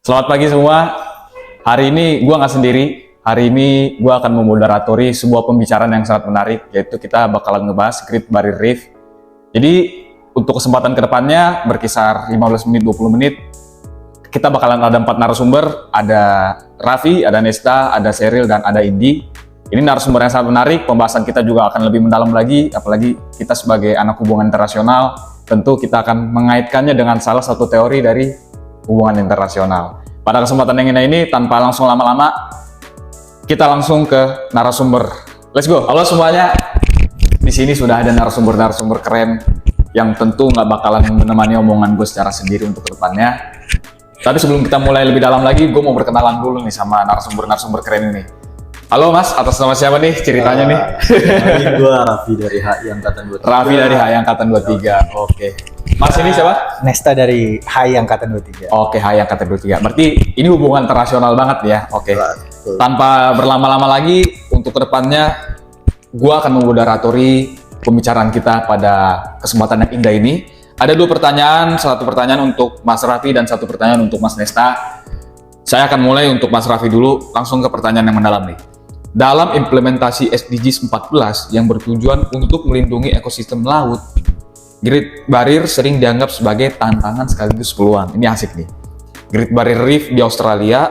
Selamat pagi semua. Hari ini gue nggak sendiri. Hari ini gue akan memoderatori sebuah pembicaraan yang sangat menarik, yaitu kita bakalan ngebahas Great Barrier Reef. Jadi untuk kesempatan kedepannya berkisar 15 menit, 20 menit, kita bakalan ada 4 narasumber. Ada Raffi, ada Nesta, ada Sheryl, dan ada Indi. Ini narasumber yang sangat menarik. Pembahasan kita juga akan lebih mendalam lagi, apalagi kita sebagai anak hubungan internasional, tentu kita akan mengaitkannya dengan salah satu teori dari hubungan internasional. Pada kesempatan yang ini, tanpa langsung lama-lama, kita langsung ke narasumber. Let's go. Halo semuanya. Di sini sudah ada narasumber-narasumber keren yang tentu nggak bakalan menemani omongan gue secara sendiri untuk kedepannya. Tapi sebelum kita mulai lebih dalam lagi, gue mau berkenalan dulu nih sama narasumber-narasumber keren ini. Halo Mas, atas nama siapa nih ceritanya nih? Ini gue Raffi dari HI Angkatan 23. Raffi dari HI Angkatan 23. Oke. Mas ini siapa? Nesta dari HI Angkatan 23. Oke, HI Angkatan 23. Berarti ini hubungan internasional banget ya. Oke. Betul. Tanpa berlama-lama lagi, untuk kedepannya gue akan memoderatori pembicaraan kita pada kesempatan yang indah ini. Ada 2 pertanyaan, 1 pertanyaan untuk Mas Raffi dan 1 pertanyaan untuk Mas Nesta. Saya akan mulai untuk Mas Raffi dulu, langsung ke pertanyaan yang mendalam nih. Dalam implementasi SDGs 14 yang bertujuan untuk melindungi ekosistem laut, Great Barrier sering dianggap sebagai tantangan sekaligus peluang. Ini asik nih. Great Barrier Reef di Australia,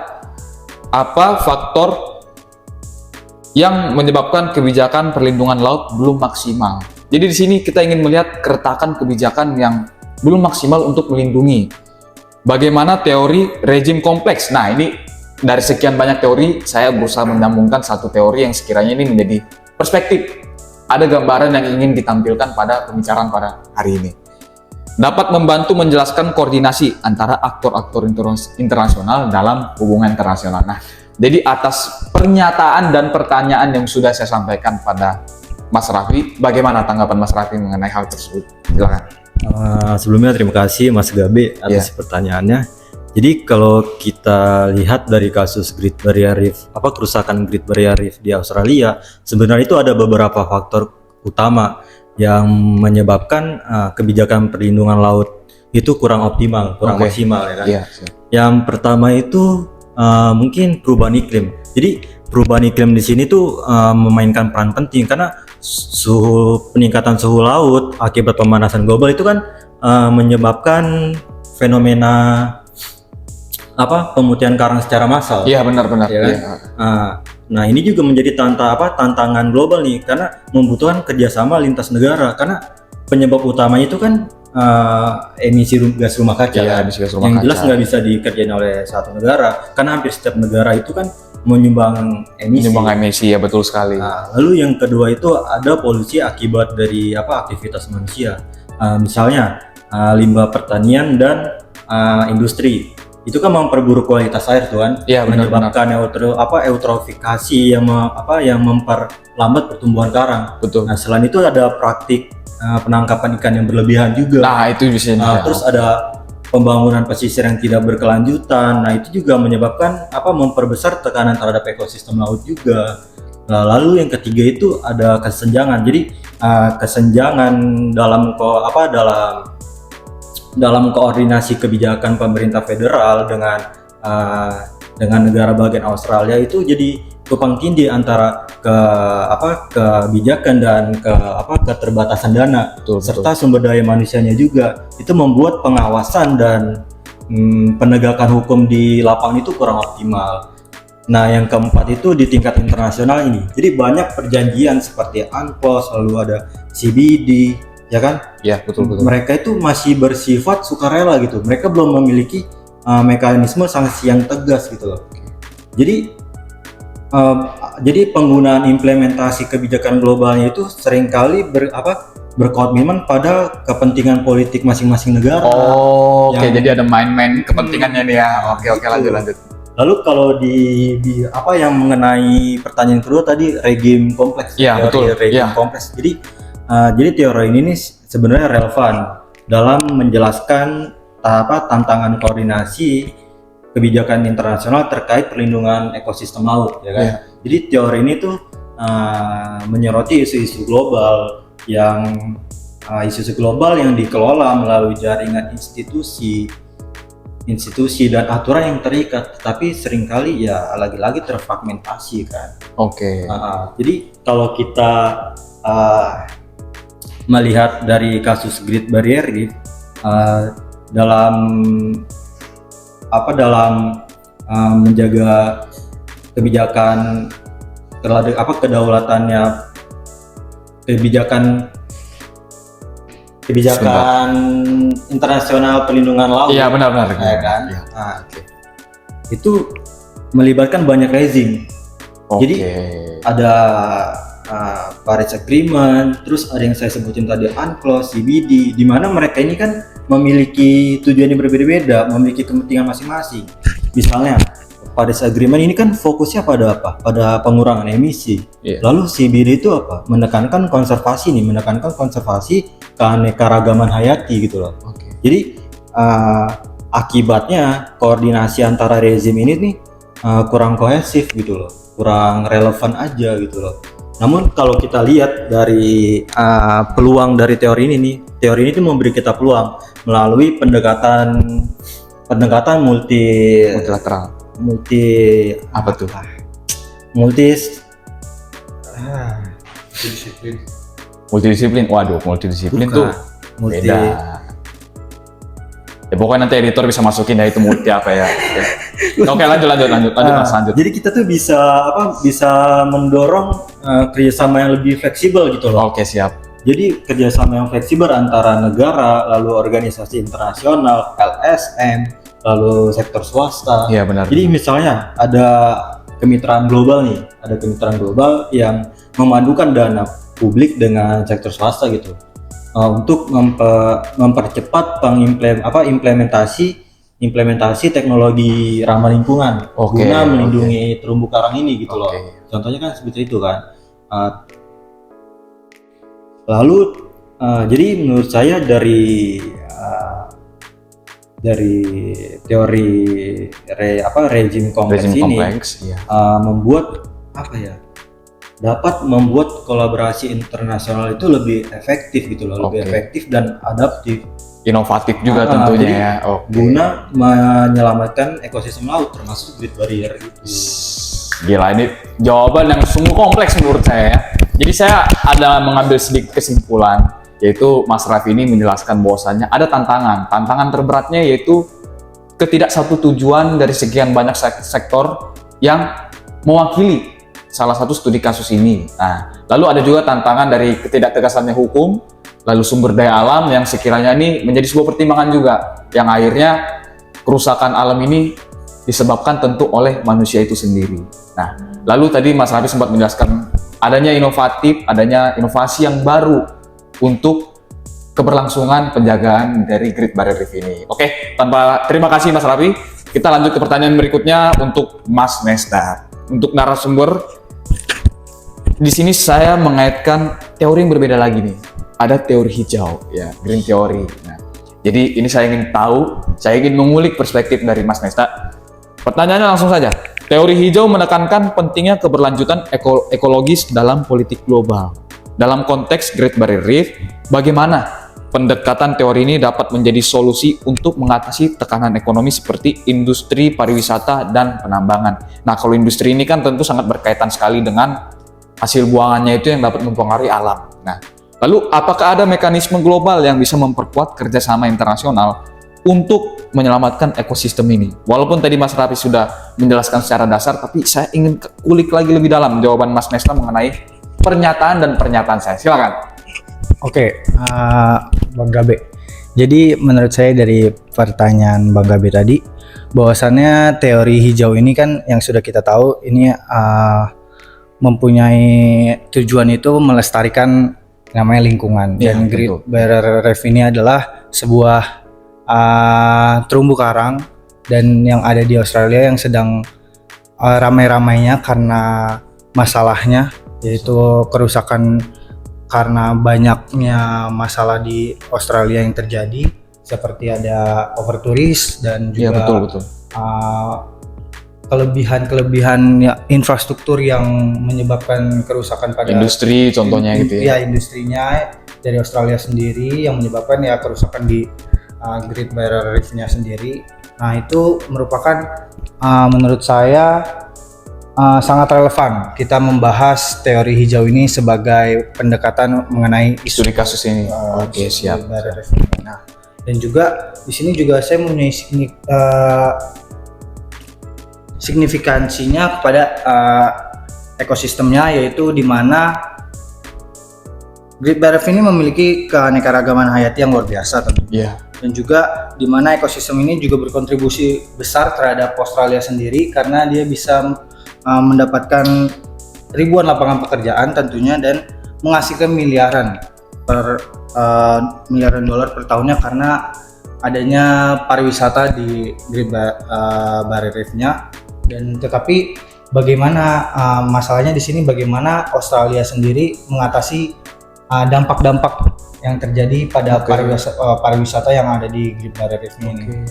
apa faktor yang menyebabkan kebijakan perlindungan laut belum maksimal? Jadi di sini kita ingin melihat keretakan kebijakan yang belum maksimal untuk melindungi. Bagaimana teori rejim kompleks? Nah, ini dari sekian banyak teori, saya berusaha menyambungkan satu teori yang sekiranya ini menjadi perspektif. Ada gambaran yang ingin ditampilkan pada pembicaraan pada hari ini. Dapat membantu menjelaskan koordinasi antara aktor-aktor internasional dalam hubungan internasional. Nah, jadi atas pernyataan dan pertanyaan yang sudah saya sampaikan pada Mas Raffi, bagaimana tanggapan Mas Raffi mengenai hal tersebut? Silakan. Sebelumnya terima kasih Mas Gabe atas pertanyaannya. Jadi kalau kita lihat dari kasus Great Barrier Reef, kerusakan Great Barrier Reef di Australia, sebenarnya itu ada beberapa faktor utama yang menyebabkan kebijakan perlindungan laut itu kurang optimal, kurang maksimal ya kan. Yang pertama itu mungkin perubahan iklim. Jadi perubahan iklim di sini tuh memainkan peran penting karena peningkatan suhu laut akibat pemanasan global itu kan menyebabkan fenomena pemutihan karang secara massal. Iya, benar-benar. Ya kan? Nah ini juga menjadi tantangan global nih karena membutuhkan kerjasama lintas negara karena penyebab utamanya itu kan emisi gas rumah kaca. Iya, emisi gas rumah yang kaca. jelas nggak bisa dikerjain oleh satu negara karena hampir setiap negara itu kan menyumbang emisi. Ya, betul sekali. Lalu yang kedua itu ada polusi akibat dari aktivitas manusia. Misalnya limbah pertanian dan industri. Itu kan memperburuk kualitas air tuh kan, menyebabkan eutrofifikasi yang memperlambat pertumbuhan karang. Betul. Nah selain itu ada praktik penangkapan ikan yang berlebihan juga. Nah itu bisa. Terus ada pembangunan pesisir yang tidak berkelanjutan. Nah itu juga menyebabkan memperbesar tekanan terhadap ekosistem laut juga. Nah, lalu yang ketiga itu ada kesenjangan. Jadi kesenjangan dalam koordinasi kebijakan pemerintah federal dengan negara bagian Australia itu jadi tumpang tindih antara kebijakan dan keterbatasan dana. Serta sumber daya manusianya juga. Itu membuat pengawasan dan penegakan hukum di lapangan itu kurang optimal. Nah yang keempat itu di tingkat internasional ini. Jadi banyak perjanjian seperti UNCLOS, lalu ada CBD, ya kan? Ya, betul. Mereka itu masih bersifat sukarela gitu. Mereka belum memiliki mekanisme sanksi yang tegas gitu loh. Jadi penggunaan implementasi kebijakan globalnya itu seringkali berkomitmen pada kepentingan politik masing-masing negara. Oke, jadi ada main-main kepentingannya nih ya. Oke, lanjut. Lalu kalau yang mengenai pertanyaan kedua tadi rejim kompleks. Iya, betul. Kompleks. Jadi teori ini nih sebenarnya relevan dalam menjelaskan tantangan koordinasi kebijakan internasional terkait perlindungan ekosistem laut, ya kan? Jadi teori ini tuh menyoroti isu-isu global yang dikelola melalui jaringan institusi institusi dan aturan yang terikat, tapi seringkali ya lagi-lagi terfragmentasi kan. Oke. Jadi kalau kita melihat dari kasus Great Barrier Reef dalam menjaga kebijakan kebijakan internasional perlindungan laut. Iya, benar-benar. Ya kan? Iya. Itu melibatkan banyak rezim. Jadi ada Paris Agreement, terus ada yang saya sebutin tadi UNCLOS, CBD, di mana mereka ini kan memiliki tujuan yang berbeda-beda, memiliki kepentingan masing-masing. Misalnya Paris Agreement ini kan fokusnya pada apa? Pada pengurangan emisi. Lalu CBD itu apa? Menekankan konservasi keanekaragaman hayati gitu loh. Jadi akibatnya koordinasi antara rezim ini nih kurang kohesif gitu loh, kurang relevan aja gitu loh. Namun kalau kita lihat dari peluang dari teori ini tuh memberi kita peluang melalui pendekatan multilateral. Multidisiplin. Waduh, multidisiplin tuh beda. Ya pokoknya nanti editor bisa masukin ya itu multi apa ya. Oke, lanjut Mas, lanjut. Jadi kita tuh bisa mendorong kerjasama yang lebih fleksibel gitu loh. Oke, siap. Jadi kerjasama yang fleksibel antara negara, lalu organisasi internasional, LSM, lalu sektor swasta. Iya, benar. Jadi misalnya ada kemitraan global yang memadukan dana publik dengan sektor swasta gitu, untuk mempercepat implementasi teknologi ramah lingkungan guna melindungi terumbu karang ini gitu loh. Contohnya kan seperti itu kan. Jadi menurut saya dari teori rezim kompleks ini dapat membuat kolaborasi internasional itu lebih efektif gitu loh, lebih efektif dan adaptif, inovatif juga tentunya ya. Guna menyelamatkan ekosistem laut termasuk Great Barrier itu. Gila, ini jawaban yang sungguh kompleks menurut saya ya. Jadi saya ada mengambil sedikit kesimpulan, yaitu Mas Raffi ini menjelaskan bahwasannya ada tantangan terberatnya yaitu ketidaksatujuan dari sekian banyak sektor yang mewakili salah satu studi kasus ini. Nah, lalu ada juga tantangan dari ketidaktegasannya hukum, lalu sumber daya alam yang sekiranya ini menjadi sebuah pertimbangan juga, yang akhirnya kerusakan alam ini disebabkan tentu oleh manusia itu sendiri. Nah, lalu tadi Mas Raffi sempat menjelaskan adanya inovasi yang baru untuk keberlangsungan penjagaan dari Great Barrier Reef ini. Oke, terima kasih Mas Raffi. Kita lanjut ke pertanyaan berikutnya untuk Mas Nesta. Untuk narasumber, di sini saya mengaitkan teori yang berbeda lagi nih. Ada teori hijau, ya, green theory. Nah, jadi ini saya ingin mengulik perspektif dari Mas Nesta. Pertanyaannya langsung saja. Teori hijau menekankan pentingnya keberlanjutan ekologis dalam politik global. Dalam konteks Great Barrier Reef, bagaimana pendekatan teori ini dapat menjadi solusi untuk mengatasi tekanan ekonomi seperti industri pariwisata dan penambangan? Nah, kalau industri ini kan tentu sangat berkaitan sekali dengan hasil buangannya itu yang dapat mempengaruhi alam. Nah, lalu apakah ada mekanisme global yang bisa memperkuat kerjasama internasional untuk menyelamatkan ekosistem ini? Walaupun tadi Mas Raffi sudah menjelaskan secara dasar, tapi saya ingin kulik lagi lebih dalam jawaban Mas Nesta mengenai pernyataan saya. Silakan. Oke, Bang Gabe. Jadi menurut saya dari pertanyaan Bang Gabe tadi, bahwasannya teori hijau ini kan yang sudah kita tahu ini mempunyai tujuan itu melestarikan namanya lingkungan. Ya, dan Great Barrier Reef ini adalah sebuah terumbu karang dan yang ada di Australia yang sedang ramai-ramainya karena masalahnya, yaitu kerusakan karena banyaknya masalah di Australia yang terjadi, seperti ada overtourism dan juga kelebihan ya, infrastruktur yang menyebabkan kerusakan pada industri contohnya gitu ya. Ya, industrinya dari Australia sendiri yang menyebabkan ya kerusakan di Great Barrier Reef-nya sendiri. Nah itu merupakan menurut saya sangat relevan kita membahas teori hijau ini sebagai pendekatan mengenai isu Studi kasus ini. Oke, isu siap. barrier reef ini. Nah, dan juga di sini juga saya mempunyai signifikansinya kepada ekosistemnya, yaitu di mana Great Barrier Reef ini memiliki keanekaragaman hayati yang luar biasa tentunya. Iya. Dan juga di mana ekosistem ini juga berkontribusi besar terhadap Australia sendiri karena dia bisa mendapatkan ribuan lapangan pekerjaan tentunya dan menghasilkan miliaran dolar per tahunnya karena adanya pariwisata di Great Barrier Reef-nya. Dan tetapi bagaimana masalahnya di sini, bagaimana Australia sendiri mengatasi dampak-dampak yang terjadi pada pariwisata yang ada di Great Barrier Reef ini.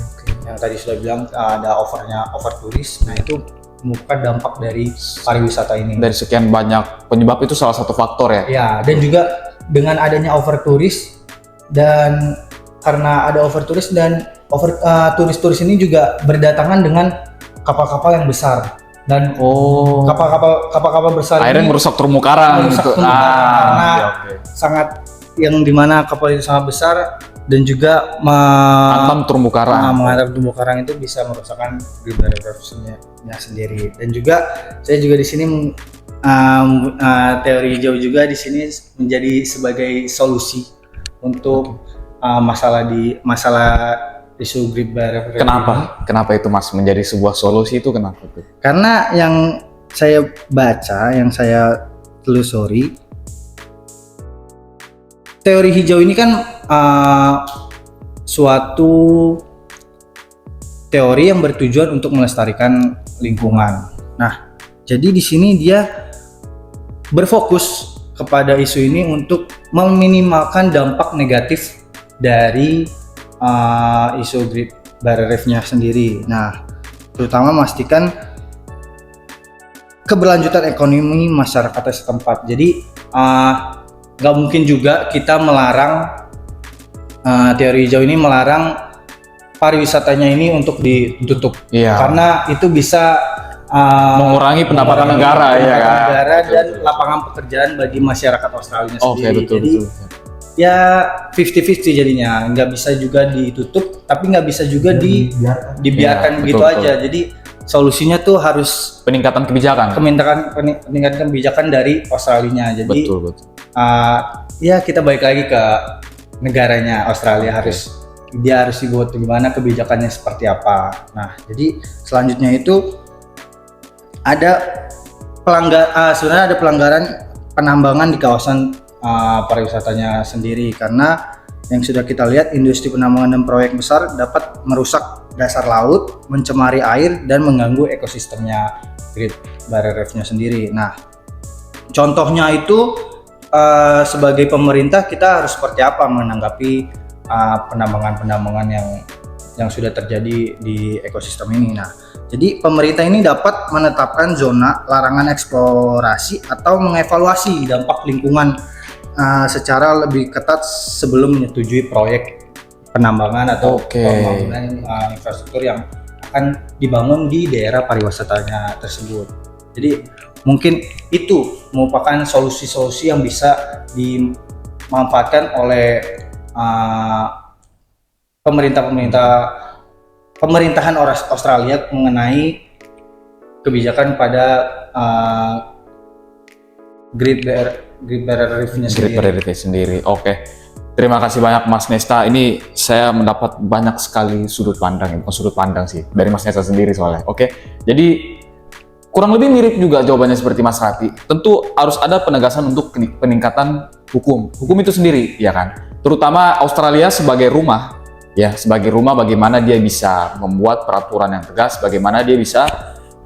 Yang tadi sudah bilang ada over turis. Nah itu merupakan dampak dari pariwisata ini. Dari sekian banyak penyebab itu salah satu faktor ya. Ya, dan juga dengan adanya over turis dan karena ada over turis dan turis-turis ini juga berdatangan dengan kapal-kapal yang besar dan kapal-kapal besar akhirnya ini merusak terumbu karang gitu. Karena sangat yang dimana kapal itu sangat besar dan juga menghantam terumbu karang. Menghantam terumbu karang itu bisa merusakkan Great Barrier Reef-nya sendiri. Dan juga saya juga di sini teori hijau juga di sini menjadi sebagai solusi untuk masalah isu Great Barrier Reef. Kenapa itu Mas menjadi sebuah solusi itu kenapa tuh? Karena yang saya baca, yang saya telusuri, teori hijau ini kan suatu teori yang bertujuan untuk melestarikan lingkungan. Nah, jadi di sini dia berfokus kepada isu ini untuk meminimalkan dampak negatif dari isu Great Barrier Reef-nya sendiri. Nah, terutama memastikan keberlanjutan ekonomi masyarakat setempat. Jadi nggak mungkin juga kita melarang teori hijau ini melarang pariwisatanya ini untuk ditutup. Iya. Karena itu bisa mengurangi pendapatan negara ya kan. Negara dan lapangan pekerjaan bagi masyarakat Australia sendiri. Betul. Jadi ya 50-50 jadinya, nggak bisa juga ditutup tapi nggak bisa juga dibiarkan begitu betul. aja. Jadi solusinya tuh harus peningkatan kebijakan dari Australia. Jadi betul. Ya kita balik lagi ke negaranya Australia. Dia harus dibuat gimana, kebijakannya seperti apa. Nah, jadi selanjutnya itu sebenarnya ada pelanggaran penambangan di kawasan pariwisatanya sendiri, karena yang sudah kita lihat industri penambangan dan proyek besar dapat merusak dasar laut, mencemari air dan mengganggu ekosistemnya Great Barrier Reef-nya sendiri. Nah, contohnya itu sebagai pemerintah kita harus seperti apa menanggapi penambangan yang sudah terjadi di ekosistem ini. Nah, jadi pemerintah ini dapat menetapkan zona larangan eksplorasi atau mengevaluasi dampak lingkungan secara lebih ketat sebelum menyetujui proyek penambangan atau pembangunan infrastruktur yang akan dibangun di daerah pariwisatanya tersebut. Jadi mungkin itu merupakan solusi-solusi yang bisa dimanfaatkan oleh pemerintahan Australia mengenai kebijakan pada Great Barrier Reef sendiri. Oke. Terima kasih banyak Mas Nesta. Ini saya mendapat banyak sekali sudut pandang, bukan sudut pandang sih, dari Mas Nesta sendiri soalnya. Oke. Jadi kurang lebih mirip juga jawabannya seperti Mas Raffi. Tentu harus ada penegasan untuk peningkatan hukum itu sendiri, ya kan? Terutama Australia sebagai rumah, ya, sebagai rumah bagaimana dia bisa membuat peraturan yang tegas, bagaimana dia bisa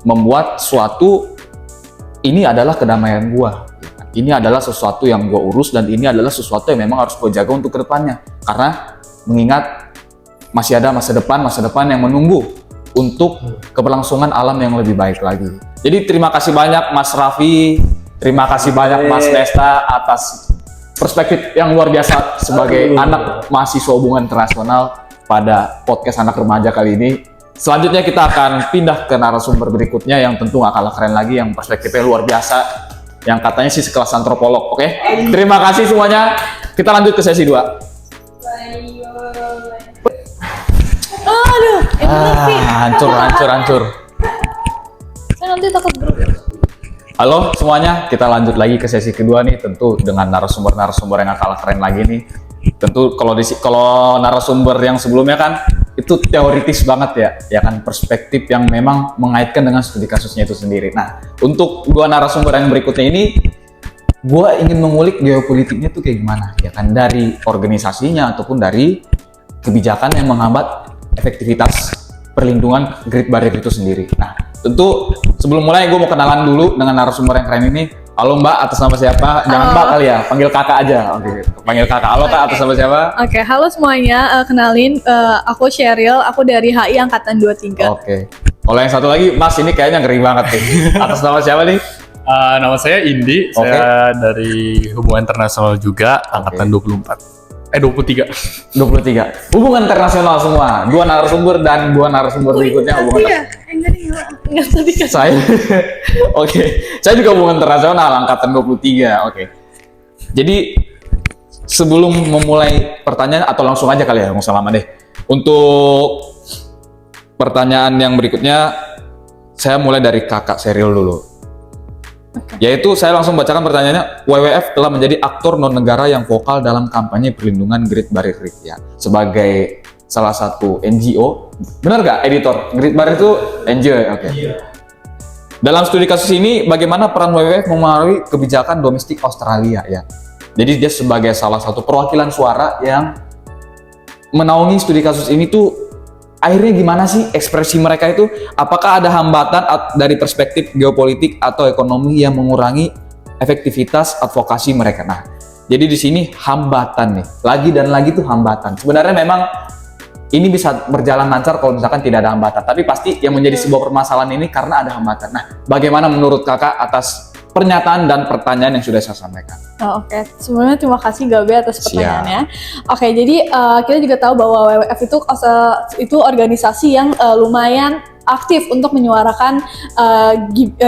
membuat suatu ini adalah kedamaian gua. Ini adalah sesuatu yang gue urus dan ini adalah sesuatu yang memang harus gue jaga untuk kedepannya. Karena mengingat masih ada masa depan yang menunggu untuk keberlangsungan alam yang lebih baik lagi. Jadi terima kasih banyak Mas Raffi, terima kasih banyak Mas Nesta atas perspektif yang luar biasa sebagai anak mahasiswa hubungan internasional pada podcast anak remaja kali ini. Selanjutnya kita akan pindah ke narasumber berikutnya yang tentu gak kalah keren lagi, yang perspektifnya luar biasa, yang katanya sih sekelas antropolog. Oke? Terima kasih semuanya. Kita lanjut ke sesi 2. Aduh, Hancur. saya nanti takut grup. Halo semuanya, kita lanjut lagi ke sesi kedua nih, tentu dengan narasumber yang gak kalah keren lagi nih. Tentu kalau narasumber yang sebelumnya kan itu teoritis banget ya kan, perspektif yang memang mengaitkan dengan studi kasusnya itu sendiri. Nah, untuk dua narasumber yang berikutnya ini, gue ingin mengulik geopolitiknya tuh kayak gimana, ya kan, dari organisasinya ataupun dari kebijakan yang menghambat efektivitas perlindungan Great Barrier itu sendiri. Nah, tentu sebelum mulai gue mau kenalan dulu dengan narasumber yang keren ini. Halo Mbak, atas nama siapa? Jangan Mbak kali ya, panggil kakak aja. Oke, panggil kakak. Halo Kak, atas nama siapa? Oke, halo semuanya. Kenalin, aku Sheryl. Aku dari HI Angkatan 23. Oke. Kalau yang satu lagi, Mas, ini kayaknya ngeri banget nih. Atas nama siapa nih? Nama saya Indi, saya dari Hubungan Internasional juga, angkatan 23. 23. Hubungan internasional semua. Dua narasumber dan dua narasumber berikutnya hubungan Enggak tadi kan. saya. Oke. Saya juga hubungan internasional angkatan 23. Oke. Jadi sebelum memulai pertanyaan atau langsung aja kali ya, nggak usah lama deh. Untuk pertanyaan yang berikutnya saya mulai dari Kakak Sheryl dulu. Yaitu saya langsung bacakan pertanyaannya. WWF telah menjadi aktor non-negara yang vokal dalam kampanye perlindungan Great Barrier Reef ya. Sebagai salah satu NGO, benar nggak editor? Great Barrier itu NGO ya? Oke. Dalam studi kasus ini, bagaimana peran WWF memengaruhi kebijakan domestik Australia ya? Jadi dia sebagai salah satu perwakilan suara yang menaungi studi kasus ini tuh, akhirnya gimana sih ekspresi mereka itu? Apakah ada hambatan dari perspektif geopolitik atau ekonomi yang mengurangi efektivitas advokasi mereka? Nah, jadi di sini hambatan nih, lagi dan lagi tuh hambatan. Sebenarnya memang ini bisa berjalan lancar kalau misalkan tidak ada hambatan, tapi pasti yang menjadi sebuah permasalahan ini karena ada hambatan. Nah, bagaimana menurut kakak atas pernyataan dan pertanyaan yang sudah saya sampaikan? Oke. Sebelumnya terima kasih Gabe atas pertanyaannya. Oke, jadi kita juga tahu bahwa WWF itu organisasi yang lumayan aktif untuk menyuarakan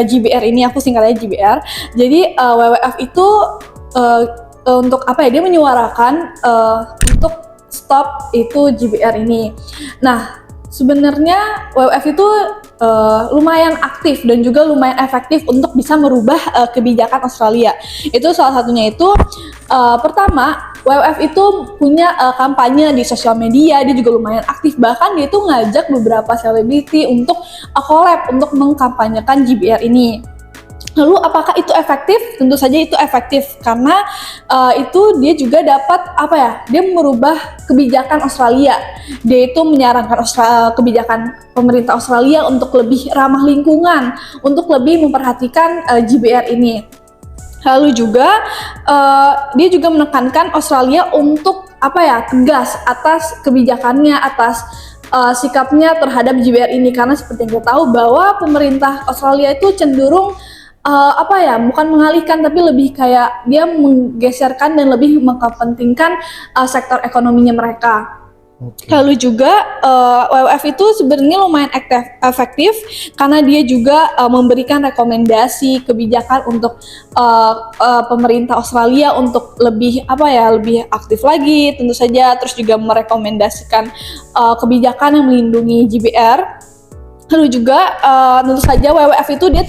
GBR ini, aku singkatnya GBR. Jadi WWF itu untuk apa ya? Dia menyuarakan untuk stop itu GBR ini. Nah, sebenarnya WWF itu lumayan aktif dan juga lumayan efektif untuk bisa merubah kebijakan Australia. Itu salah satunya itu pertama, WWF itu punya kampanye di sosial media, dia juga lumayan aktif, bahkan dia itu ngajak beberapa selebriti untuk collab untuk mengkampanyekan GBR ini. Lalu apakah itu efektif? Tentu saja itu efektif karena itu dia juga dapat apa ya? Dia merubah kebijakan Australia. Dia itu menyarankan kebijakan pemerintah Australia untuk lebih ramah lingkungan, untuk lebih memperhatikan GBR ini. Lalu juga dia juga menekankan Australia untuk apa ya? Tegas atas kebijakannya, atas sikapnya terhadap GBR ini, karena seperti yang kita tahu bahwa pemerintah Australia itu cenderung apa ya, bukan mengalihkan tapi lebih kayak dia menggeserkan dan lebih mengkepentingkan sektor ekonominya mereka. Lalu juga WWF itu sebenarnya lumayan efektif karena dia juga memberikan rekomendasi kebijakan untuk pemerintah Australia untuk lebih apa ya, lebih aktif lagi tentu saja, terus juga merekomendasikan kebijakan yang melindungi GBR. Lalu juga tentu saja WWF itu dia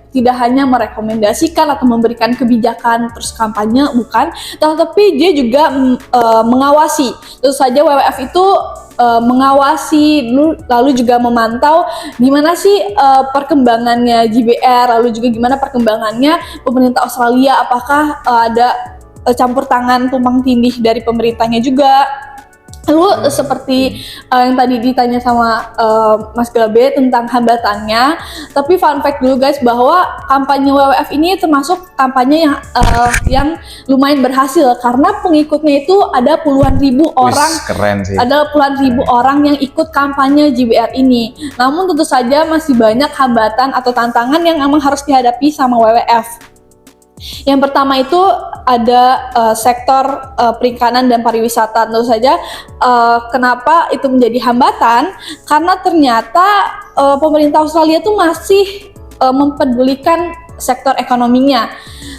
tidak hanya merekomendasikan atau memberikan kebijakan terus kampanye, bukan, tetapi dia juga mengawasi. Tentu saja WWF itu mengawasi lalu juga memantau gimana sih perkembangannya GBR, lalu juga gimana perkembangannya pemerintah Australia, apakah ada campur tangan tumpang tindih dari pemerintahnya juga. Lalu seperti yang tadi ditanya sama Mas Gabe tentang hambatannya, tapi fun fact dulu guys bahwa kampanye WWF ini termasuk kampanye yang lumayan berhasil karena pengikutnya itu ada puluhan ribu orang. Keren sih. Ada puluhan ribu orang yang ikut kampanye GBR ini. Namun tentu saja masih banyak hambatan atau tantangan yang memang harus dihadapi sama WWF. Yang pertama itu ada sektor perikanan dan pariwisata. Tentu saja kenapa itu menjadi hambatan? Karena ternyata pemerintah Australia tuh masih mempedulikan sektor ekonominya.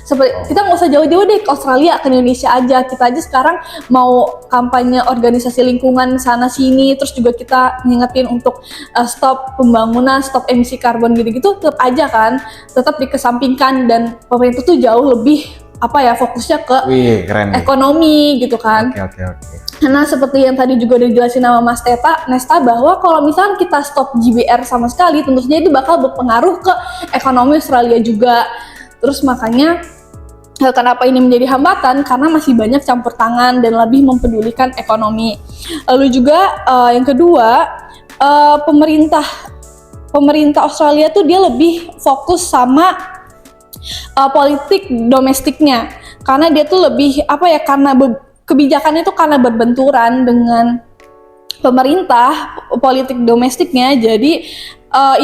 Seperti kita nggak usah jauh-jauh deh ke Australia, ke Indonesia aja. Kita aja sekarang mau kampanye organisasi lingkungan sana sini, terus juga kita ngingetin untuk stop pembangunan, stop emisi karbon gitu-gitu, tetap aja kan, tetap dikesampingkan dan pemerintah tuh jauh lebih fokusnya ke keren nih. ekonomi gitu kan. Oke. Karena seperti yang tadi juga udah dijelasin sama Mas Nesta bahwa kalau misalnya kita stop GBR sama sekali, tentu saja itu bakal berpengaruh ke ekonomi Australia juga. Terus makanya kenapa ini menjadi hambatan? Karena masih banyak campur tangan dan lebih mempedulikan ekonomi. Lalu juga yang kedua, pemerintah Australia tuh dia lebih fokus sama politik domestiknya. Karena dia tuh lebih karena kebijakannya itu karena berbenturan dengan pemerintah politik domestiknya, jadi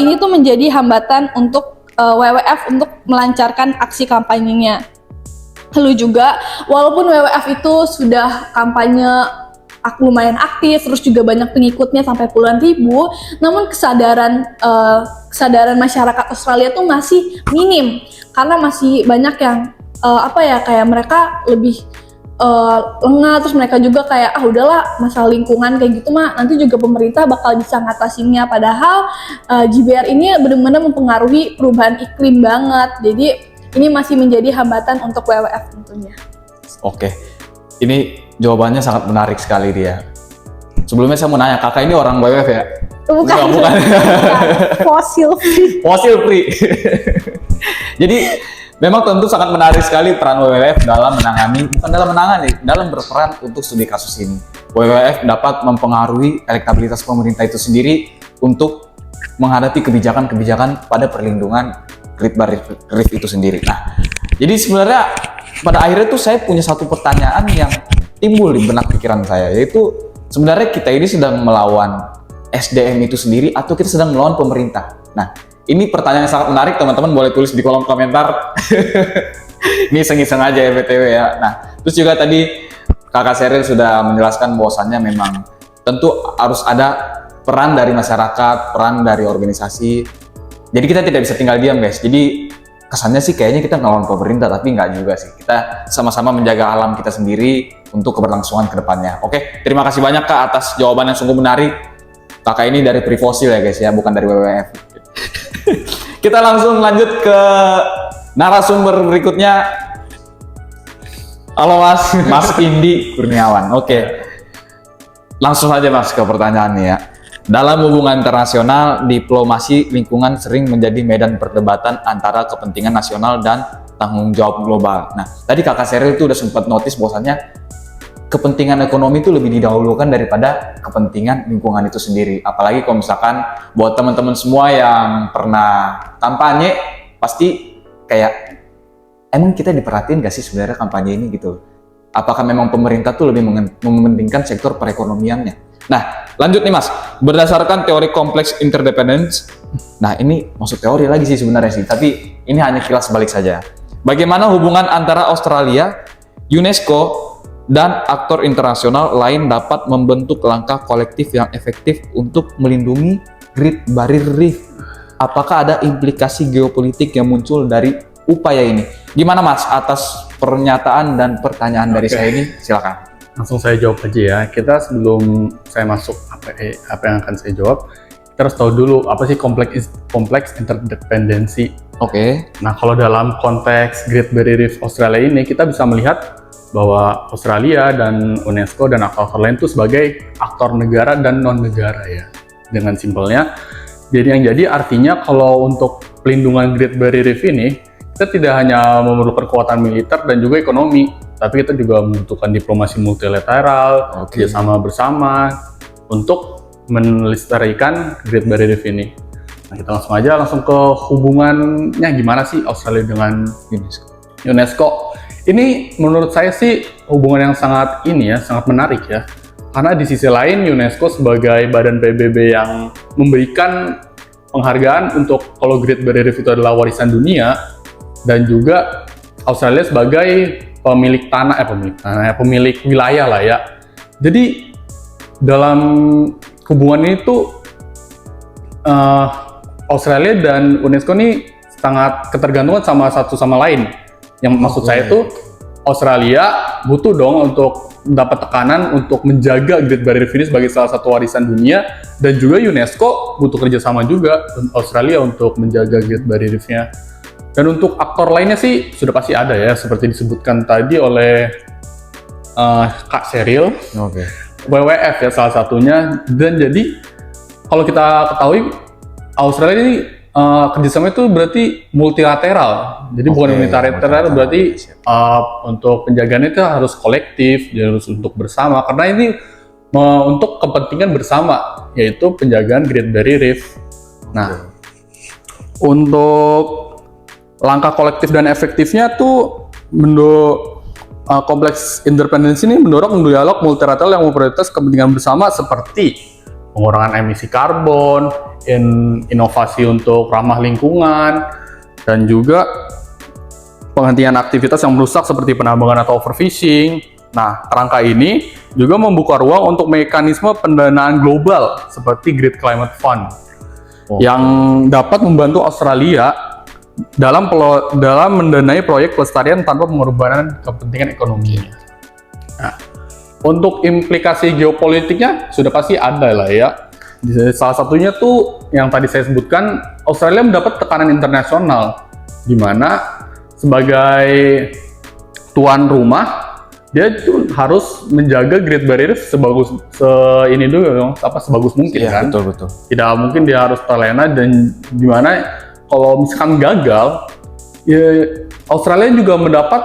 ini tuh menjadi hambatan untuk WWF untuk melancarkan aksi kampanyenya. Lalu juga walaupun WWF itu sudah kampanye lumayan aktif, terus juga banyak pengikutnya sampai puluhan ribu, namun kesadaran masyarakat Australia tuh masih minim karena masih banyak yang kayak mereka lebih lengah, terus mereka juga kayak udahlah masalah lingkungan kayak gitu mah nanti juga pemerintah bakal bisa ngatasinnya, padahal GBR ini benar-benar mempengaruhi perubahan iklim banget, jadi ini masih menjadi hambatan untuk WWF tentunya. Oke, ini jawabannya sangat menarik sekali dia. Sebelumnya saya mau nanya, kakak ini orang WWF ya? Bukan. Fosil free. Jadi memang tentu sangat menarik sekali peran WWF dalam berperan untuk studi kasus ini. WWF dapat mempengaruhi elektabilitas pemerintah itu sendiri untuk menghadapi kebijakan-kebijakan pada perlindungan Great Barrier Reef itu sendiri. Nah, jadi sebenarnya pada akhirnya tuh saya punya satu pertanyaan yang timbul di benak pikiran saya, yaitu sebenarnya kita ini sedang melawan SDM itu sendiri atau kita sedang melawan pemerintah? Nah, ini pertanyaan yang sangat menarik, teman-teman boleh tulis di kolom komentar. Ini iseng-iseng aja ya BTW ya. Nah, terus juga tadi Kakak Sheryl sudah menjelaskan bahwasannya memang tentu harus ada peran dari masyarakat, peran dari organisasi. Jadi kita tidak bisa tinggal diam guys. Jadi kesannya sih kayaknya kita ngelawan pemerintah, tapi nggak juga sih. Kita sama-sama menjaga alam kita sendiri untuk keberlangsungan ke depannya. Oke, terima kasih banyak Kak atas jawaban yang sungguh menarik. Kakak ini dari Prifosil ya guys ya, bukan dari WWF. Kita langsung lanjut ke narasumber berikutnya. Halo Mas Indi Kurniawan. Oke. Langsung saja Mas ke pertanyaannya ya. Dalam hubungan internasional, diplomasi lingkungan sering menjadi medan perdebatan antara kepentingan nasional dan tanggung jawab global. Nah, tadi Kakak Sheryl itu udah sempat notice bahwasannya kepentingan ekonomi itu lebih didahulukan daripada kepentingan lingkungan itu sendiri. Apalagi kalau misalkan buat teman-teman semua yang pernah kampanye, pasti kayak emang kita diperhatiin gak sih sebenarnya kampanye ini gitu. Apakah memang pemerintah tuh lebih mementingkan sektor perekonomiannya? Nah, lanjut nih Mas, berdasarkan teori kompleks interdependence, nah ini maksud teori lagi sih sebenarnya sih, tapi ini hanya kilas balik saja. Bagaimana hubungan antara Australia, UNESCO, dan aktor internasional lain dapat membentuk langkah kolektif yang efektif untuk melindungi Great Barrier Reef? Apakah ada implikasi geopolitik yang muncul dari upaya ini? Gimana Mas, atas pernyataan dan pertanyaan dari saya ini, silakan. Langsung saya jawab aja ya. Kita sebelum saya masuk apa yang akan saya jawab, kita harus tahu dulu apa sih kompleks interdependensi. Oke. Nah, kalau dalam konteks Great Barrier Reef Australia ini, kita bisa melihat bahwa Australia dan UNESCO dan aktor lain itu sebagai aktor negara dan non-negara ya. Dengan simpelnya, jadi artinya kalau untuk pelindungan Great Barrier Reef ini, kita tidak hanya memerlukan kekuatan militer dan juga ekonomi, tapi kita juga membutuhkan diplomasi multilateral, kerjasama bersama untuk melestarikan Great Barrier Reef ini. Nah, kita langsung ke hubungannya gimana sih Australia dengan UNESCO. Ini menurut saya sih hubungan yang sangat menarik ya. Karena di sisi lain UNESCO sebagai badan PBB yang memberikan penghargaan untuk kalau Great Barrier Reef itu adalah warisan dunia, dan juga Australia sebagai pemilik pemilik wilayah lah ya. Jadi dalam hubungan ini tuh Australia dan UNESCO ini sangat ketergantungan sama satu sama lain. Yang maksud saya tuh Australia butuh dong untuk dapat tekanan untuk menjaga Great Barrier Reef ini sebagai salah satu warisan dunia, dan juga UNESCO butuh kerjasama juga Australia untuk menjaga Great Barrier Reef-nya. Dan untuk aktor lainnya sih sudah pasti ada ya, seperti disebutkan tadi oleh Kak Sheryl, WWF ya salah satunya. Dan jadi kalau kita ketahui Australia ini kerjasama itu berarti multilateral, jadi bukan unilateral, berarti untuk penjagaannya itu harus kolektif, harus untuk bersama, karena ini untuk kepentingan bersama, yaitu penjagaan Great Barrier Reef. Nah, untuk langkah kolektif dan efektifnya tuh kompleks independensi ini mendorong dialog multilateral yang memprioritaskan kepentingan bersama seperti pengurangan emisi karbon, inovasi untuk ramah lingkungan, dan juga penghentian aktivitas yang merusak seperti penambangan atau overfishing. Nah, kerangka ini juga membuka ruang untuk mekanisme pendanaan global seperti Great Climate Fund yang dapat membantu Australia dalam mendanai proyek pelestarian tanpa mengorbankan kepentingan ekonominya. Nah, untuk implikasi geopolitiknya sudah pasti ada lah ya. Salah satunya tuh yang tadi saya sebutkan, Australia mendapat tekanan internasional, di mana sebagai tuan rumah dia tuh harus menjaga Great Barrier Reef sebagus mungkin kan. Betul. Tidak mungkin dia harus terlena, dan di mana kalau misalkan gagal, ya Australia juga mendapat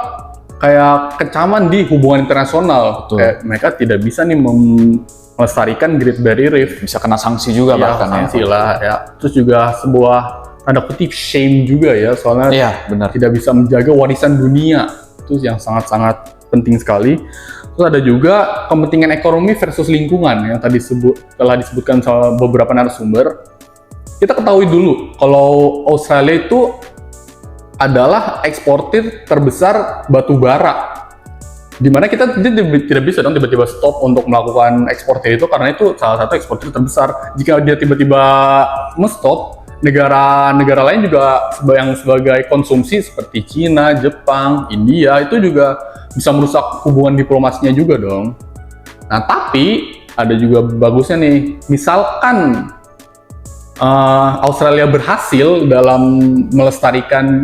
kayak kecaman di hubungan internasional. Kayak mereka tidak bisa nih melestarikan Great Barrier Reef, Bisa kena sanksi juga ya, bahkan sanksi lah ya. Terus juga sebuah tanda kutip shame juga ya, soalnya benar. tidak bisa menjaga warisan dunia, itu yang sangat-sangat penting sekali. Terus ada juga kepentingan ekonomi versus lingkungan yang tadi telah disebutkan sama beberapa narasumber. Kita ketahui dulu kalau Australia itu adalah eksportir terbesar batu bara, di mana kita tidak bisa dong tiba-tiba stop untuk melakukan eksportir itu, karena itu salah satu eksportir terbesar. Jika dia tiba-tiba stop, negara-negara lain juga yang sebagai konsumsi seperti Cina, Jepang, India itu juga bisa merusak hubungan diplomasinya juga dong. Nah, tapi ada juga bagusnya nih, misalkan Australia berhasil dalam melestarikan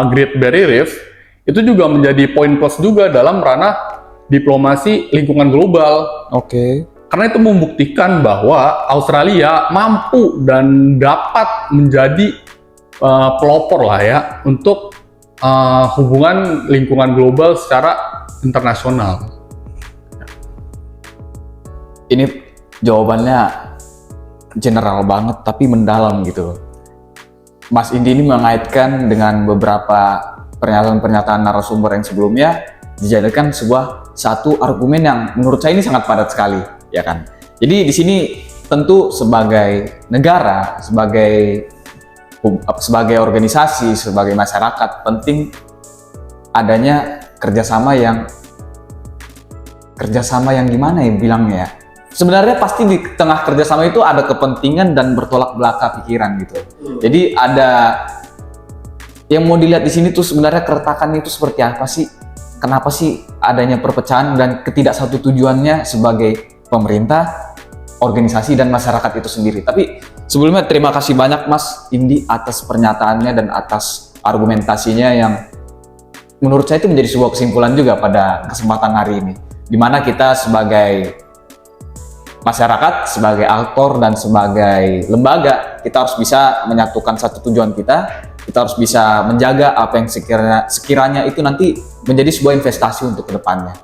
Great Barrier Reef, itu juga menjadi poin plus juga dalam ranah diplomasi lingkungan global. Karena itu membuktikan bahwa Australia mampu dan dapat menjadi pelopor lah ya untuk hubungan lingkungan global secara internasional. Ini jawabannya general banget tapi mendalam gitu. Mas Indi ini mengaitkan dengan beberapa pernyataan-pernyataan narasumber yang sebelumnya, dijadikan satu argumen yang menurut saya ini sangat padat sekali, ya kan. Jadi di sini tentu sebagai negara, sebagai organisasi, sebagai masyarakat, penting adanya kerjasama yang gimana ya bilangnya ya. Sebenarnya pasti di tengah kerjasama itu ada kepentingan dan bertolak belakang pikiran gitu. Jadi ada yang mau dilihat di sini tuh sebenarnya keretakan itu seperti apa sih? Kenapa sih adanya perpecahan dan ketidaksatu tujuannya sebagai pemerintah, organisasi, dan masyarakat itu sendiri. Tapi sebelumnya terima kasih banyak Mas Indi atas pernyataannya dan atas argumentasinya yang menurut saya itu menjadi sebuah kesimpulan juga pada kesempatan hari ini. Di mana kita sebagai masyarakat, sebagai aktor, dan sebagai lembaga, kita harus bisa menyatukan satu tujuan kita harus bisa menjaga apa yang sekiranya itu nanti menjadi sebuah investasi untuk kedepannya.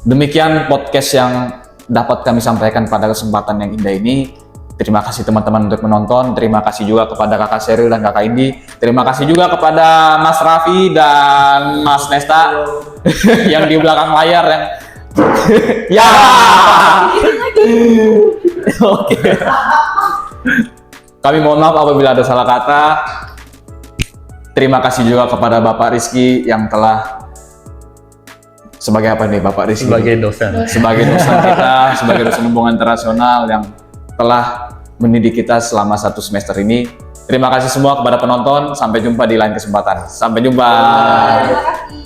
Demikian podcast yang dapat kami sampaikan pada kesempatan yang indah ini. Terima kasih teman-teman untuk menonton, terima kasih juga kepada Kakak Sheryl dan Kakak Indi, terima kasih juga kepada Mas Raffi dan Mas Nesta yang di belakang layar yang ya. Oke. Kami mohon maaf apabila ada salah kata. Terima kasih juga kepada Bapak Rizky yang telah sebagai apa nih Bapak Rizky? Sebagai dosen. Sebagai dosen kita, sebagai dosen hubungan internasional yang telah mendidik kita selama 1 semester ini. Terima kasih semua kepada penonton. Sampai jumpa di lain kesempatan. Sampai jumpa. Terima kasih.